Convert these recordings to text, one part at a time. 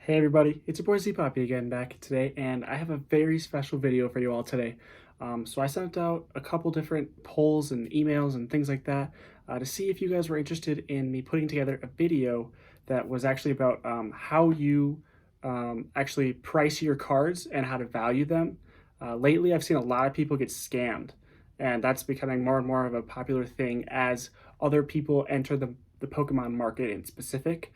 Hey everybody, it's your boy Z Poppy again back today, and I have a very special video for you all today. So I sent out a couple different polls and emails and things like that to see if you guys were interested in me putting together a video that was actually about how you actually price your cards and how to value them. Lately, I've seen a lot of people get scammed, and that's becoming more and more of a popular thing as other people enter the Pokemon market in specific.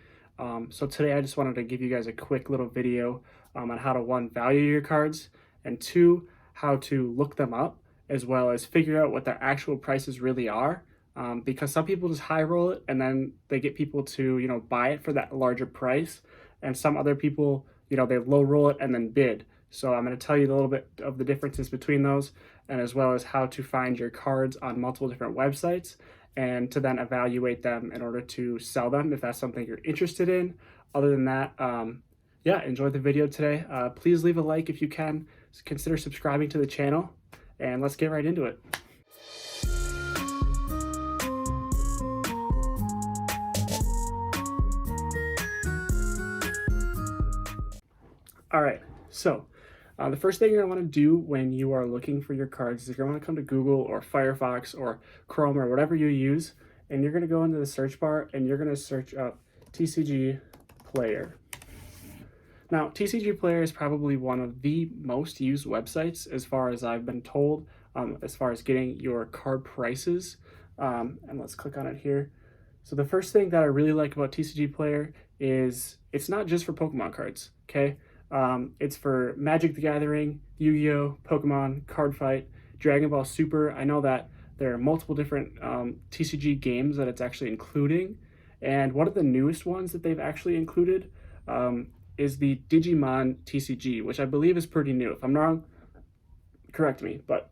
So today I just wanted to give you guys a quick little video on how to, one, value your cards, and two, how to look them up, as well as figure out what their actual prices really are. Because some people just high roll it and then they get people to, buy it for that larger price. And some other people, they low roll it and then bid. So I'm going to tell you a little bit of the differences between those, and as well as how to find your cards on multiple different websites and to then evaluate them in order to sell them if that's something you're interested in. Other than that, yeah, enjoy the video today. Please leave a like if you can. Consider subscribing to the channel, and let's get right into it. All right, so the first thing you're going to want to do when you are looking for your cards is you're going to come to Google or Firefox or Chrome or whatever you use, and you're going to go into the search bar and you're going to search up TCG Player. Now, TCG Player is probably one of the most used websites as far as I've been told, as far as getting your card prices. And let's click on it here. So the first thing that I really like about TCG Player is it's not just for Pokemon cards, okay? It's for Magic the Gathering, Yu-Gi-Oh, Pokemon, Card Fight, Dragon Ball Super. I know that there are multiple different TCG games that it's actually including. And one of the newest ones that they've actually included is the Digimon TCG, which I believe is pretty new. If I'm wrong, correct me. But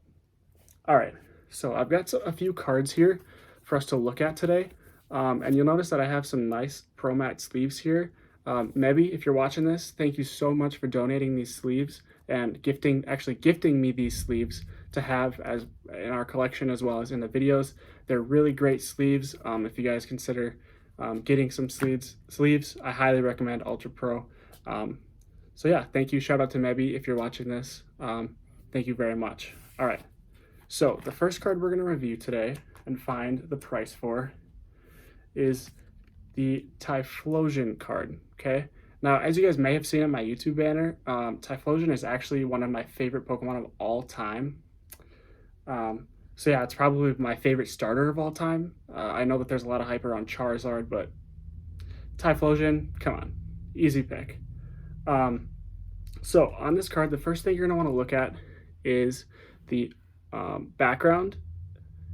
all right, so I've got a few cards here for us to look at today. And you'll notice that I have some nice Pro Mat sleeves here. Mebi, if you're watching this, thank you so much for donating these sleeves and gifting me these sleeves to have as in our collection as well as in the videos. They're really great sleeves. If you guys consider getting some sleeves, I highly recommend Ultra Pro. So yeah, thank you. Shout out to Mebi if you're watching this. Thank you very much. All right. So the first card we're going to review today and find the price for is the Typhlosion card, okay? Now, as you guys may have seen on my YouTube banner, Typhlosion is actually one of my favorite Pokemon of all time. So yeah, it's probably my favorite starter of all time. I know that there's a lot of hype around Charizard, but Typhlosion, come on, easy pick. So on this card, the first thing you're gonna wanna look at is the background.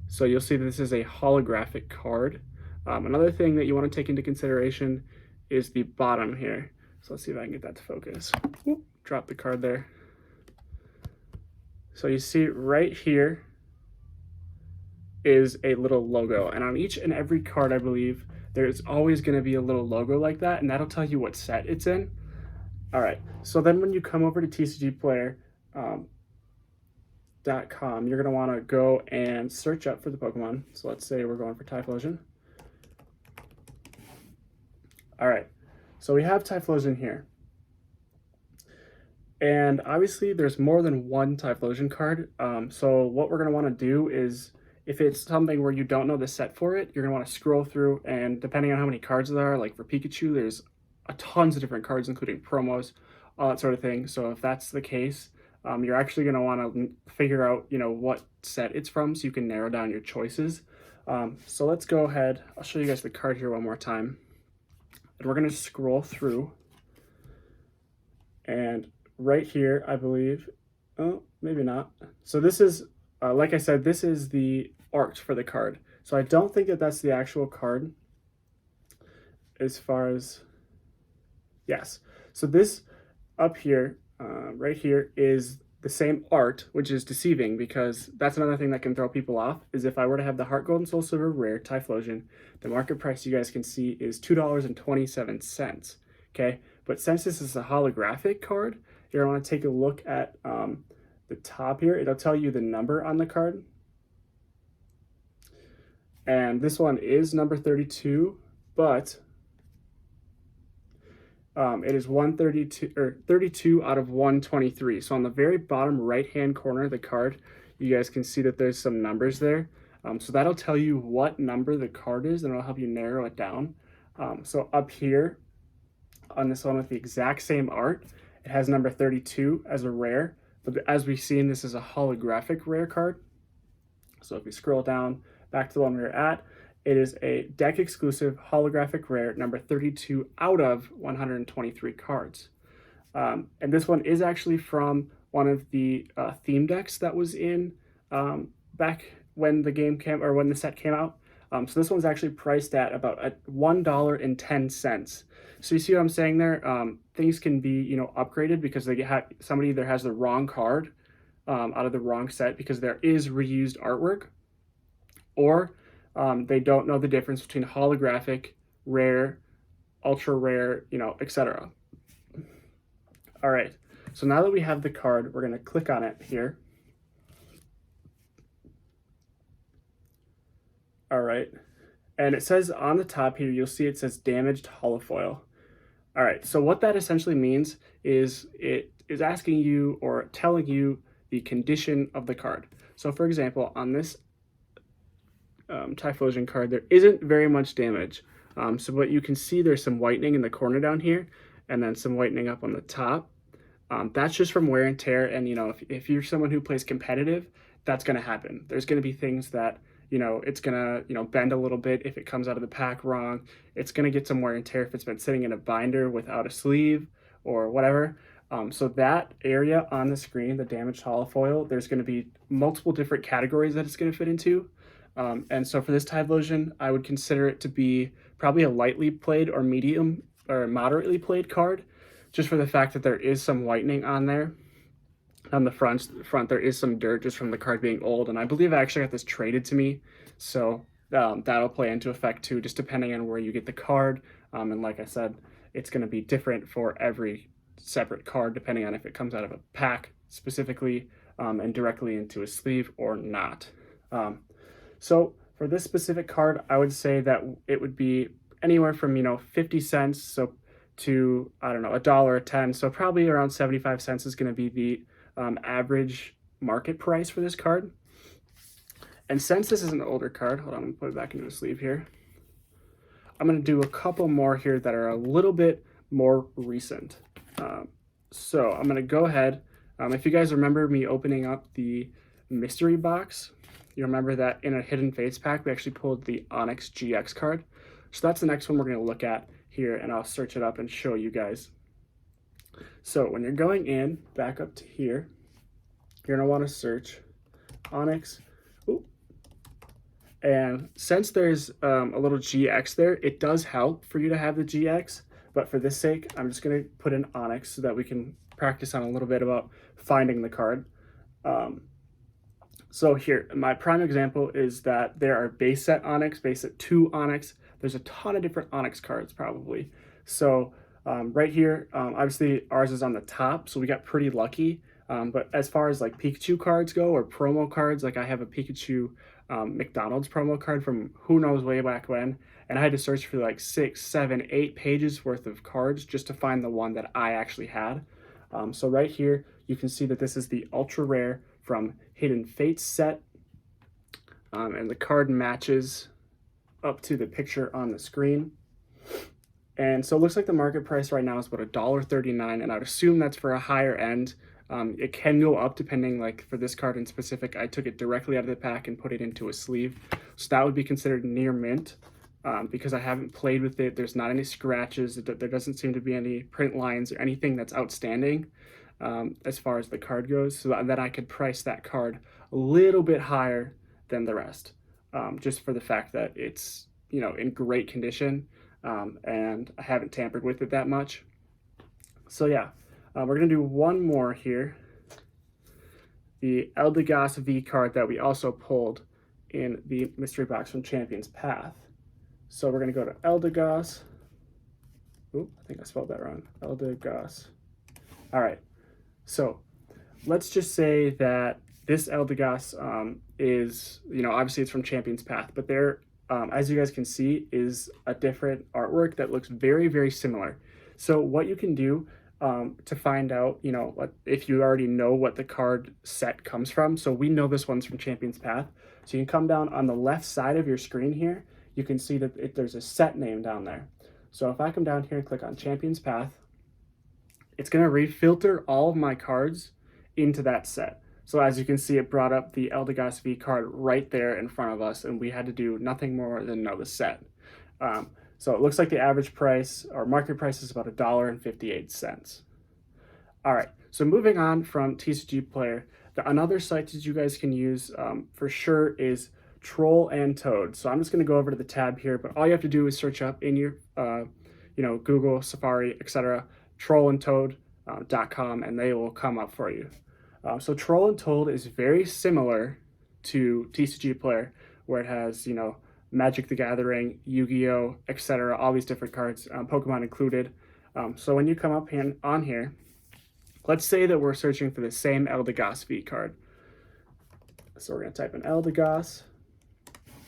So you'll see that this is a holographic card. Another thing that you want to take into consideration is the bottom here. So let's see if I can get that to focus. Whoop, drop the card there. So you see right here is a little logo. And on each and every card, I believe, there's always going to be a little logo like that, and that'll tell you what set it's in. All right, so then when you come over to TCGplayer.com, you're going to want to go and search up for the Pokemon. So let's say we're going for Typhlosion. All right, so we have Typhlosion here. And obviously there's more than one Typhlosion card. So what we're gonna wanna do is, if it's something where you don't know the set for it, you're gonna wanna scroll through, and depending on how many cards there are, like for Pikachu, there's tons of different cards, including promos, all that sort of thing. So if that's the case, you're actually gonna wanna figure out, what set it's from so you can narrow down your choices. So let's go ahead. I'll show you guys the card here one more time. And we're going to scroll through, and right here, I believe, oh, maybe not. So this is, like I said, this is the art for the card. So I don't think that that's the actual card as far as, yes. So this up here, right here, is the same art, which is deceiving, because that's another thing that can throw people off, is if I were to have the Heart Gold and Soul Silver Rare Typhlosion, the market price you guys can see is $2.27, okay? But since this is a holographic card, you're gonna wanna take a look at the top here. It'll tell you the number on the card. And this one is number 32, but It is 132 or 32 out of 123. So on the very bottom right-hand corner of the card, you guys can see that there's some numbers there. So that'll tell you what number the card is, and it'll help you narrow it down. So up here on this one with the exact same art, it has number 32 as a rare, but as we've seen, this is a holographic rare card. So if we scroll down back to the one we were at, it is a deck exclusive holographic rare number 32 out of 123 cards. And this one is actually from one of the theme decks that was in back when the game came, or when the set came out. So this one's actually priced at about $1.10. So you see what I'm saying there? Things can be, you know, upgraded because they somebody either has the wrong card out of the wrong set because there is reused artwork, or they don't know the difference between holographic, rare, ultra rare, you know, etc. All right, so now that we have the card, we're going to click on it here. All right, and it says on the top here, you'll see it says damaged holofoil. All right, so what that essentially means is it is asking you or telling you the condition of the card. So for example, on this Typhlosion card, there isn't very much damage. So what you can see, there's some whitening in the corner down here, and then some whitening up on the top. That's just from wear and tear, and you know, if you're someone who plays competitive, that's going to happen. There's going to be things that, you know, it's going to, you know, bend a little bit if it comes out of the pack wrong. It's going to get some wear and tear if it's been sitting in a binder without a sleeve or whatever. So that area on the screen, the damaged holofoil, there's going to be multiple different categories that it's going to fit into. And so for this Typhlosion, I would consider it to be probably a lightly played or medium or moderately played card, just for the fact that there is some whitening on there. On the front there is some dirt just from the card being old, and I believe I actually got this traded to me, so that'll play into effect too, just depending on where you get the card. And like I said, it's going to be different for every separate card depending on if it comes out of a pack specifically and directly into a sleeve or not. So for this specific card, I would say that it would be anywhere from, you know, 50 cents so to, I don't know, $1.10. So probably around 75 cents is going to be the average market price for this card. And since this is an older card, hold on, I'm going to put it back into a sleeve here. I'm going to do a couple more here that are a little bit more recent. So I'm going to go ahead. If you guys remember me opening up the mystery box, you remember that in a Hidden Fates pack, we actually pulled the Onyx GX card. So that's the next one we're going to look at here, and I'll search it up and show you guys. So when you're going in, back up to here, you're going to want to search Onyx. Ooh. And since there's a little GX there, it does help for you to have the GX, but for this sake, I'm just going to put in Onyx so that we can practice on a little bit about finding the card. So here, my prime example is that there are base set Onyx, base set 2 Onyx. There's a ton of different Onyx cards probably. So right here, obviously ours is on the top, so we got pretty lucky. But as far as like Pikachu cards go or promo cards, like I have a Pikachu McDonald's promo card from who knows way back when, and I had to search for like 6, 7, 8 pages worth of cards just to find the one that I actually had. So right here, you can see that this is the ultra rare from Hidden Fates set, and the card matches up to the picture on the screen. And so it looks like the market price right now is about $1.39, and I'd assume that's for a higher end. It can go up depending, like for this card in specific, I took it directly out of the pack and put it into a sleeve. So that would be considered near mint because I haven't played with it. There's not any scratches. There doesn't seem to be any print lines or anything that's outstanding as far as the card goes. So that I could price that card a little bit higher than the rest, just for the fact that it's, you know, in great condition. And I haven't tampered with it that much. So yeah, we're going to do one more here. The Eldegoss V card that we also pulled in the mystery box from Champion's Path. So we're going to go to Eldegoss. Oop, I think I spelled that wrong. Eldegoss. All right. So let's just say that this Eldegoss is, you know, obviously it's from Champion's Path, but there, as you guys can see, is a different artwork that looks very, very similar. So what you can do to find out, if you already know what the card set comes from. So we know this one's from Champion's Path. So you can come down on the left side of your screen here. You can see that there's a set name down there. So if I come down here and click on Champion's Path, it's going to refilter all of my cards into that set. So as you can see, it brought up the Eldegoss V card right there in front of us, and we had to do nothing more than know the set. So it looks like the average price or market price is about $1.58. All right, so moving on from TCG Player, another site that you guys can use for sure is Troll and Toad. So I'm just going to go over to the tab here, but all you have to do is search up in your Google, Safari, etc. trollandtoad.com, and they will come up for you. So Troll and Toad is very similar to TCG Player, where it has, Magic the Gathering, Yu-Gi-Oh, etc., all these different cards, Pokemon included. So when you come up on here, let's say that we're searching for the same Eldegoss V card. So we're going to type in Eldegoss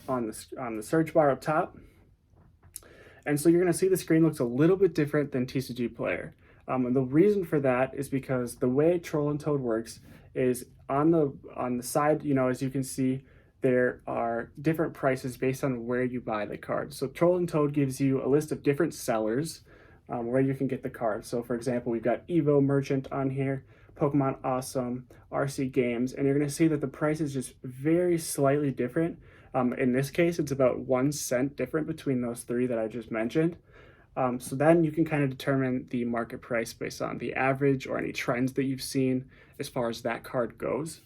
on the search bar up top. And so you're going to see the screen looks a little bit different than TCG Player. And the reason for that is because the way Troll and Toad works is on the side, as you can see, there are different prices based on where you buy the card. So Troll and Toad gives you a list of different sellers where you can get the cards. So for example, we've got Evo Merchant on here, Pokemon Awesome, RC Games, and you're going to see that the price is just very slightly different. In this case, it's about 1 cent different between those three that I just mentioned. So then you can kind of determine the market price based on the average or any trends that you've seen as far as that card goes.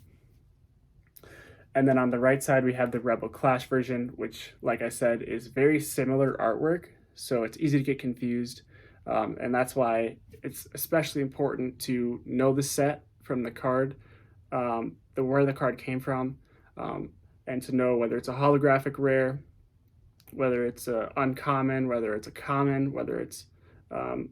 And then on the right side, we have the Rebel Clash version, which, like I said, is very similar artwork. So it's easy to get confused. And that's why it's especially important to know the set from the card, where the card came from, and to know whether it's a holographic rare, whether it's an uncommon, whether it's a common, whether it's, an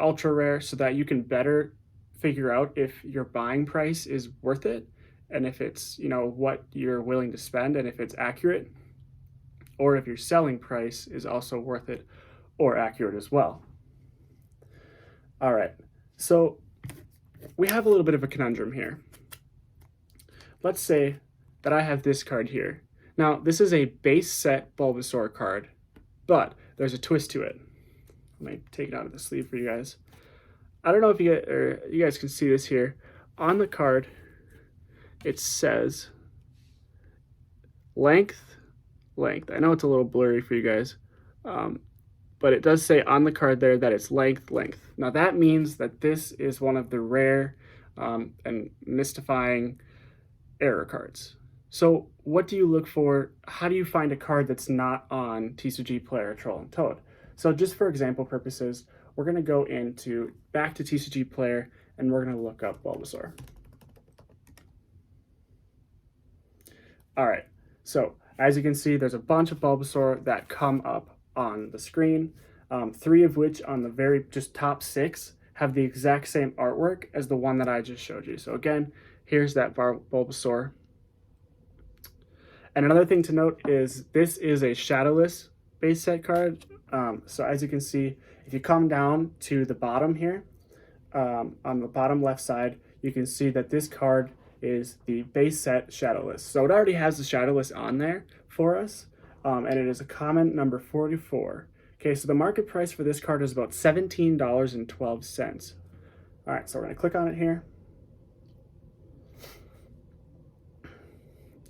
ultra rare, so that you can better figure out if your buying price is worth it, and if it's, what you're willing to spend, and if it's accurate, or if your selling price is also worth it or accurate as well. All right, so we have a little bit of a conundrum here. Let's say that I have this card here. Now, this is a base set Bulbasaur card, but there's a twist to it. Let me take it out of the sleeve for you guys. I don't know if you guys can see this here. On the card, it says length. I know it's a little blurry for you guys, but it does say on the card there that it's length. Now that means that this is one of the rare and mystifying error cards. So what do you look for? How do you find a card that's not on TCG Player, Troll and Toad? So just for example purposes, we're going to go back to TCG Player, and we're going to look up Bulbasaur. All right, so as you can see, there's a bunch of Bulbasaur that come up on the screen, 3 of which on the very just top 6 have the exact same artwork as the one that I just showed you. So again, here's that Bulbasaur. And another thing to note is this is a shadowless base set card. So as you can see, if you come down to the bottom here, on the bottom left side, you can see that this card is the base set shadowless. So it already has the shadowless on there for us, and it is a common number 44. Okay, so the market price for this card is about $17.12. All right, so we're gonna click on it here.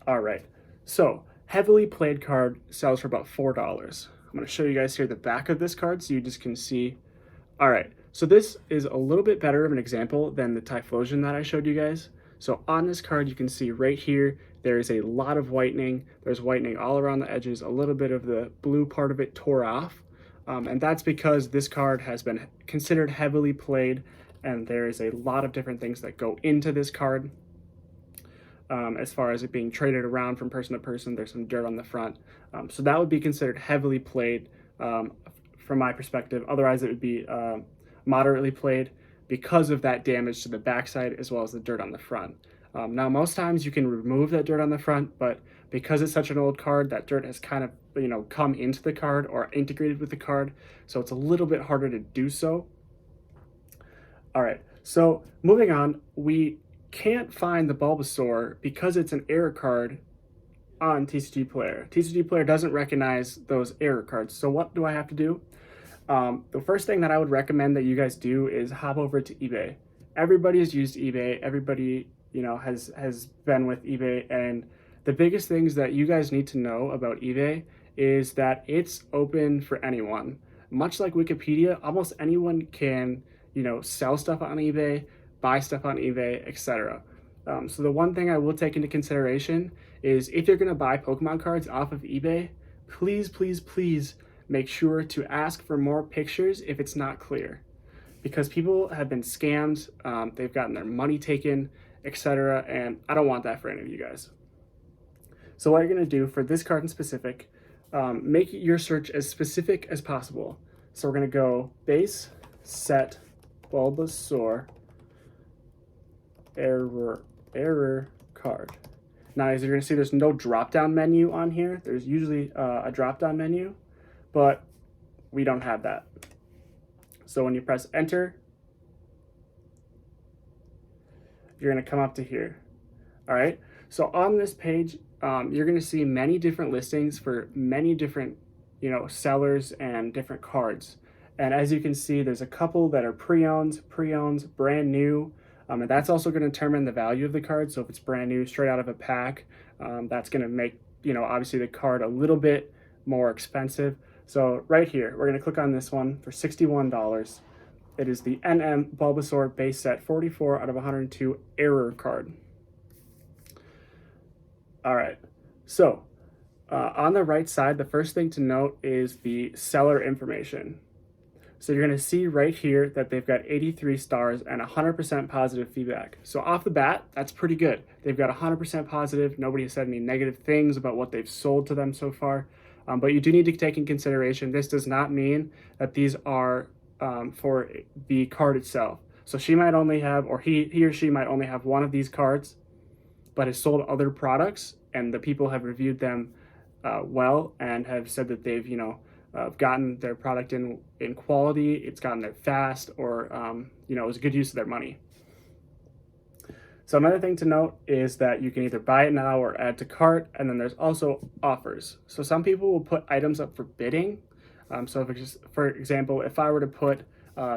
All right, so heavily played card sells for about $4. I'm gonna show you guys here the back of this card so you just can see. All right, so this is a little bit better of an example than the Typhlosion that I showed you guys. So on this card, you can see right here, there is a lot of whitening. There's whitening all around the edges. A little bit of the blue part of it tore off. And that's because this card has been considered heavily played, and there is a lot of different things that go into this card. As far as it being traded around from person to person, there's some dirt on the front. So that would be considered heavily played from my perspective. Otherwise, it would be moderately played because of that damage to the backside as well as the dirt on the front. Now, most times you can remove that dirt on the front, but because it's such an old card, that dirt has kind of, come into the card or integrated with the card, so it's a little bit harder to do so. All right, so moving on, we can't find the Bulbasaur because it's an error card on TCG Player. TCG Player doesn't recognize those error cards, so what do I have to do? The first thing that I would recommend that you guys do is hop over to eBay. Everybody has used eBay. Everybody, has been with eBay, and the biggest things that you guys need to know about eBay is that it's open for anyone. Much like Wikipedia, almost anyone can, sell stuff on eBay, buy stuff on eBay, etc. So the one thing I will take into consideration is if you're going to buy Pokemon cards off of eBay, please, please, please make sure to ask for more pictures if it's not clear, because people have been scammed, they've gotten their money taken, etc., and I don't want that for any of you guys. So what you're going to do for this card in specific, make your search as specific as possible. So we're going to go base set Bulbasaur error card. Now, as you're going to see, there's no drop-down menu on here. There's usually a drop-down menu, but we don't have that. So when you press enter, you're going to come up to here. All right. So on this page, you're going to see many different listings for many different, sellers and different cards. And as you can see, there's a couple that are pre-owned, brand new. And that's also going to determine the value of the card. So if it's brand new, straight out of a pack, that's going to make, obviously the card a little bit more expensive. So right here, we're going to click on this one for $61. It is the NM Bulbasaur base set 44 out of 102 error card. All right, so on the right side, the first thing to note is the seller information. So you're going to see right here that they've got 83 stars and 100% positive feedback. So off the bat, that's pretty good. They've got 100% positive. Nobody has said any negative things about what they've sold to them so far. But you do need to take in consideration, this does not mean that these are for the card itself. So she might only have, or he or she might only have one of these cards, but has sold other products, and the people have reviewed them well and have said that they've, gotten their product in quality, it's gotten there fast, or, it was a good use of their money. So another thing to note is that you can either buy it now or add to cart, and then there's also offers. So some people will put items up for bidding. So if for example, if I were to put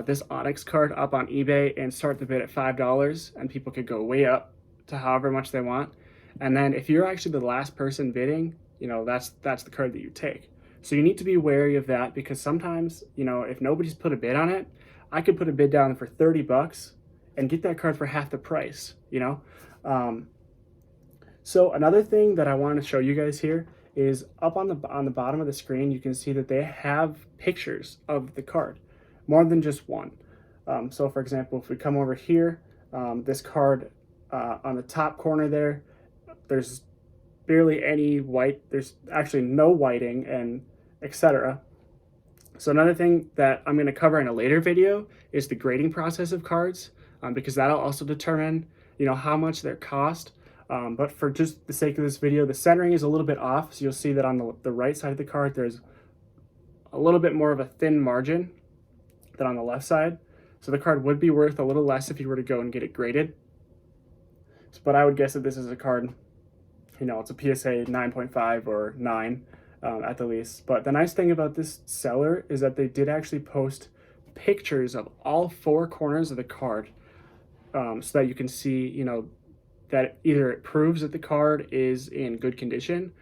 this Onyx card up on eBay and start the bid at $5, and people could go way up to however much they want. And then if you're actually the last person bidding, that's the card that you take. So you need to be wary of that, because sometimes, if nobody's put a bid on it, I could put a bid down for $30 and get that card for half the price, So another thing that I want to show you guys here is up on the bottom of the screen, you can see that they have pictures of the card, more than just one. So for example, if we come over here, this card on the top corner there's barely any white, there's actually no whiting, and etc. So another thing that I'm going to cover in a later video is the grading process of cards, because that'll also determine, how much they cost. But for just the sake of this video, the centering is a little bit off. So you'll see that on the right side of the card, there's a little bit more of a thin margin than on the left side. So the card would be worth a little less if you were to go and get it graded. But I would guess that this is a card, it's a PSA 9.5 or 9 at the least. But the nice thing about this seller is that they did actually post pictures of all four corners of the card, so that you can see, that either it proves that the card is in good condition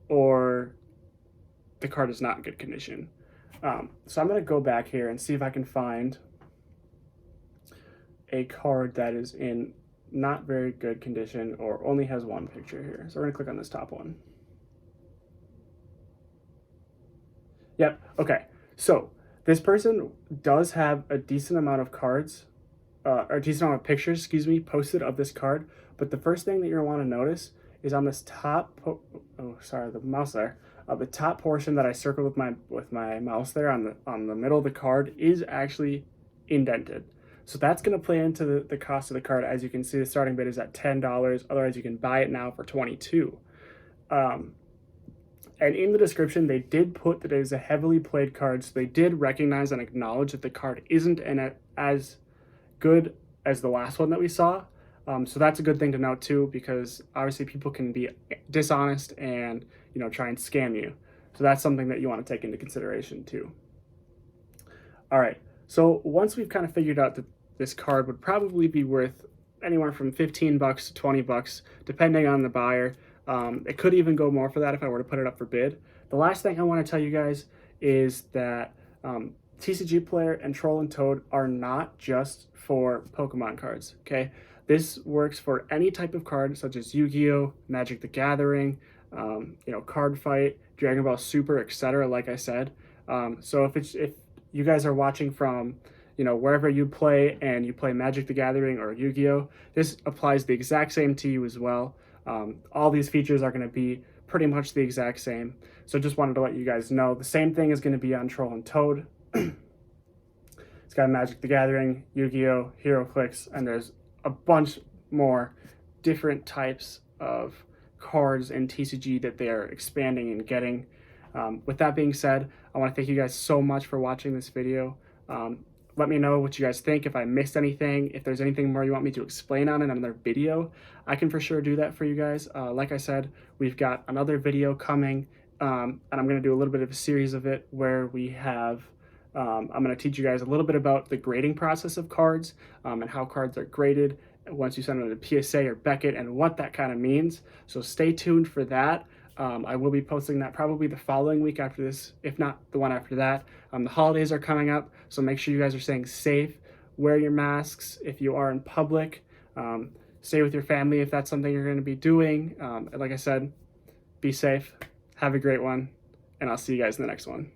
or the card is not in good condition. So I'm going to go back here and see if I can find a card that is in not very good condition or only has one picture here. So we're going to click on this top one. Yep, okay. So this person does have a decent amount of cards, or a decent amount of pictures, posted of this card. But the first thing that you're going to want to notice is on this top, the mouse there, the top portion that I circled with my mouse there on the middle of the card is actually indented. So that's going to play into the cost of the card. As you can see, the starting bid is at $10. Otherwise, you can buy it now for $22. And in the description, they did put that it is a heavily played card, so they did recognize and acknowledge that the card isn't as good as the last one that we saw. So that's a good thing to note too, because obviously people can be dishonest and try and scam you. So that's something that you want to take into consideration too. All right. So once we've kind of figured out that this card would probably be worth anywhere from $15 to $20, depending on the buyer. It could even go more for that if I were to put it up for bid. The last thing I want to tell you guys is that TCG Player and Troll and Toad are not just for Pokemon cards, okay? This works for any type of card, such as Yu-Gi-Oh, Magic the Gathering, Card Fight, Dragon Ball Super, etc. Like I said. So if you guys are watching from wherever you play and you play Magic the Gathering or Yu-Gi-Oh, this applies the exact same to you as well. All these features are going to be pretty much the exact same. So just wanted to let you guys know. The same thing is going to be on Troll and Toad. It's got Magic the Gathering, Yu-Gi-Oh, HeroClix, and there's a bunch more different types of cards in TCG that they are expanding and getting. With that being said, I want to thank you guys so much for watching this video. Let me know what you guys think, if I missed anything, if there's anything more you want me to explain on in another video. I can for sure do that for you guys. Like I said, we've got another video coming, and I'm going to do a little bit of a series of it where we have, I'm going to teach you guys a little bit about the grading process of cards and how cards are graded once you send them to PSA or Beckett and what that kind of means. So stay tuned for that. I will be posting that probably the following week after this, if not the one after that. The holidays are coming up, so make sure you guys are staying safe. Wear your masks if you are in public. Stay with your family if that's something you're going to be doing. Like I said, be safe. Have a great one, and I'll see you guys in the next one.